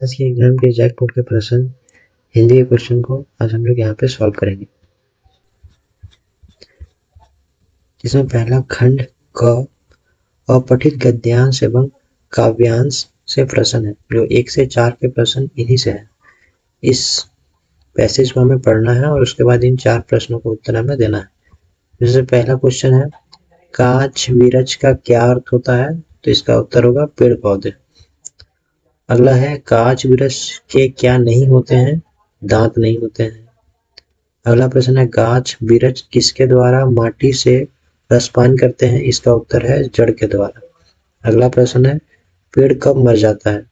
आज के एग्जाम के जैक बोर्ड के प्रश्न हिंदी के क्वेश्चन को आज हम लोग यहाँ पे सॉल्व करेंगे, जिसमें पहला खंड क अपठित गद्यांश एवं काव्यांश से प्रश्न है। जो 1 से 4 के प्रश्न इन्हीं से है। इस पैसेज को हमें पढ़ना है और उसके बाद इन 4 प्रश्नों को उत्तर हमें देना है। जैसे पहला क्वेश्चन है, काच विरज का क्या अर्थ होता है? तो इसका उत्तर होगा पेड़ पौधे। अगला है, काच विरज के क्या नहीं होते हैं? दांत नहीं होते हैं। अगला प्रश्न है, गाछ विरज किसके द्वारा माटी से रसपान करते हैं? इसका उत्तर है जड़ के द्वारा। अगला प्रश्न है, पेड़ कब मर जाता है?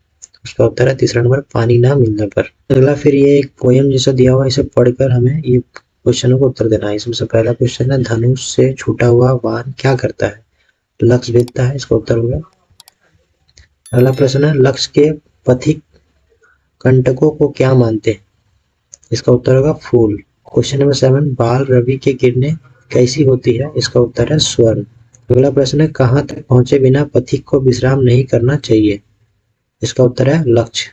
उसका उत्तर है तीसरा नंबर, पानी ना मिलने पर। अगला फिर ये एक पोयम जैसा दिया हुआ, इसे पढ़कर हमें ये क्वेश्चनों को उत्तर देना है। इसमें से पहला क्वेश्चन है, धनुष से छूटा हुआ बाण क्या करता है? लक्ष्य भेदता है। इसका उत्तर होगा। अगला प्रश्न है, लक्ष्य के पथिक कंटकों को क्या मानते हैं? इसका उत्तर होगा फूल। क्वेश्चन नंबर 7, बाल रवि के किरणें कैसी होती है? इसका उत्तर है स्वर्ण। अगला प्रश्न है, कहाँ तक पहुंचे बिना पथिक को विश्राम नहीं करना चाहिए? इसका उत्तर है लक्ष्य।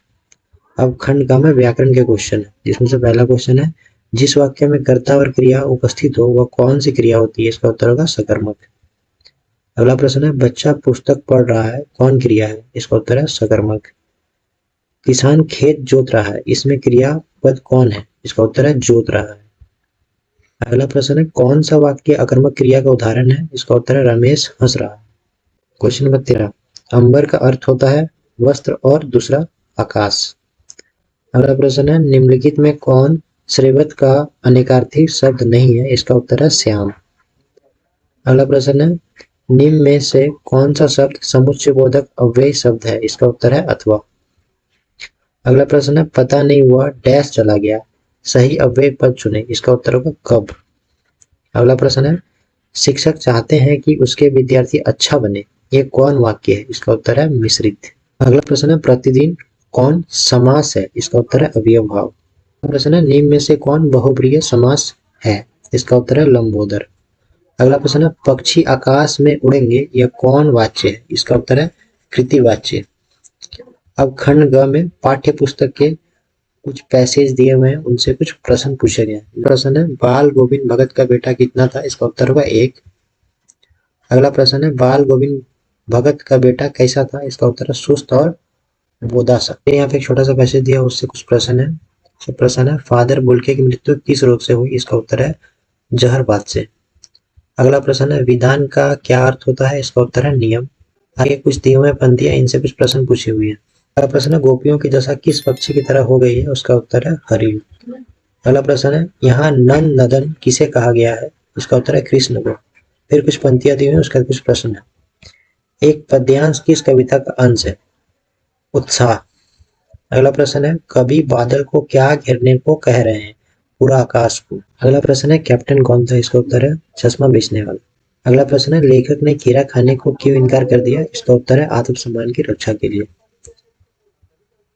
अब खंड का में व्याकरण के क्वेश्चन है, जिसमें से पहला क्वेश्चन है, जिस वाक्य में कर्ता और क्रिया उपस्थित हो वह कौन सी क्रिया होती है? इसका उत्तर होगा सकर्मक। अगला प्रश्न है, बच्चा पुस्तक पढ़ रहा है, कौन क्रिया है? इसका उत्तर है सकर्मक। किसान खेत जोत रहा है, इसमें क्रियापद कौन है? इसका उत्तर है जोत रहा है। अगला प्रश्न है, कौन सा वाक्य अकर्मक क्रिया का उदाहरण है? इसका उत्तर है रमेश हंस रहा है। क्वेश्चन नंबर 13, अंबर का अर्थ होता है वस्त्र और दूसरा आकाश। अगला प्रश्न है, निम्नलिखित में कौन श्रेवत का अनेकार्थी शब्द नहीं है? इसका उत्तर है श्याम। अगला प्रश्न है, निम्न में से कौन सा शब्द समुच्चय बोधक अव्ययी शब्द है? इसका उत्तर है अथवा। अगला प्रश्न है, पता नहीं हुआ डैश चला गया, सही अव्ययी पद चुने। इसका उत्तर होगा कब। अगला प्रश्न है, शिक्षक चाहते हैं कि उसके विद्यार्थी अच्छा बने, ये कौन वाक्य है? इसका उत्तर है मिश्रित। अगला प्रश्न है, प्रतिदिन कौन समास है? इसका उत्तर है अवयव भाव। अगला प्रश्न है, निम्न में से कौन बहुब्रीहि समास है? इसका उत्तर है लंबोदर। अगला प्रश्न है, पक्षी आकाश में उड़ेंगे, यह कौन वाच्य है? इसका उत्तर है कृतिवाच्य। अब खंड ग में पाठ्य पुस्तक के कुछ पैसेज दिए हुए हैं, उनसे कुछ प्रश्न पूछे गए हैं। प्रश्न है, बाल गोविंद भगत का बेटा कितना था? इसका उत्तर होगा 1। अगला प्रश्न है, बाल गोविंद भगत का बेटा कैसा था? इसका उत्तर है सुस्त और बोदासा। यहाँ पे एक छोटा सा पैसेज दिया, उससे कुछ प्रश्न है। प्रश्न है, फादर बुल्के की मृत्यु किस रोग से हुई? इसका उत्तर है जहरबाद से। अगला प्रश्न है, विधान का क्या अर्थ होता है? इसका उत्तर है नियम। आगे कुछ दिए हुए पंक्तियां, इनसे कुछ प्रश्न पूछे हुए हैं। अगला प्रश्न है, गोपियों की दशा किस पक्षी की तरह हो गई है? उसका उत्तर है हरिण। अगला प्रश्न है, यहाँ नन नदन किसे कहा गया है? इसका उत्तर है कृष्ण को। फिर कुछ पंक्तियां दी हुई हैं, उसका कुछ प्रश्न है। एक पद्यांश किस कविता का अंश है? उत्साह। अगला प्रश्न है, कवि बादल को क्या घेरने को कह रहे हैं? पूरा आकाश को। अगला प्रश्न है, कैप्टन कौन था? इसका उत्तर है चश्मा बेचने वाला। अगला प्रश्न है, लेखक ने खीरा खाने को क्यों इनकार कर दिया? इसका उत्तर है आत्मसम्मान की रक्षा के लिए।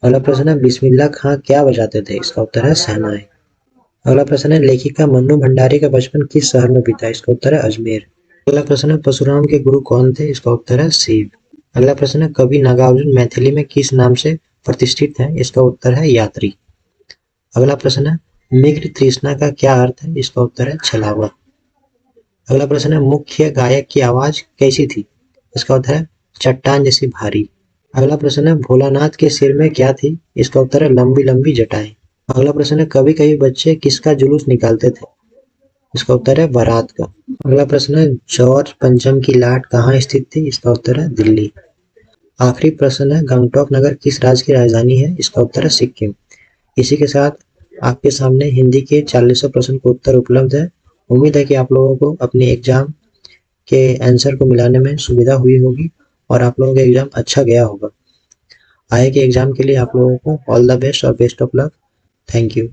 अगला प्रश्न है, बिस्मिल्लाह खां क्या बजाते थे? इसका उत्तर है शहनाई। अगला प्रश्न है, लेखिका मन्नू भंडारी का बचपन किस शहर में बीता? इसका उत्तर है अजमेर। अगला प्रश्न है, परशुराम के गुरु कौन थे? इसका उत्तर है शिव। अगला प्रश्न है, कवि नागार्जुन मैथिली में किस नाम से प्रतिष्ठित है? इसका उत्तर है यात्री। अगला प्रश्न है, मिग्र तृष्णा का क्या अर्थ है? इसका उत्तर है छलावा। अगला प्रश्न है, मुख्य गायक की आवाज कैसी थी? इसका उत्तर है चट्टान जैसी भारी। अगला प्रश्न है, भोलानाथ के सिर में क्या थी? इसका उत्तर है लंबी लंबी जटाएं। अगला प्रश्न है, कभी कभी बच्चे किसका जुलूस निकालते थे? इसका उत्तर है बारात का। अगला प्रश्न है, जॉर्ज पंचम की लाट कहाँ स्थित थी? इसका उत्तर है दिल्ली। आखिरी प्रश्न है, गंगटोक नगर किस राज्य की राजधानी है? इसका उत्तर है सिक्किम। इसी के साथ आपके सामने हिंदी के 40 प्रश्न का उत्तर उपलब्ध है। उम्मीद है कि आप लोगों को अपने एग्जाम के आंसर को मिलाने में सुविधा हुई होगी और आप लोगों का एग्जाम अच्छा गया होगा। आगे के एग्जाम के लिए आप लोगों को ऑल द बेस्ट और best of luck. Thank you.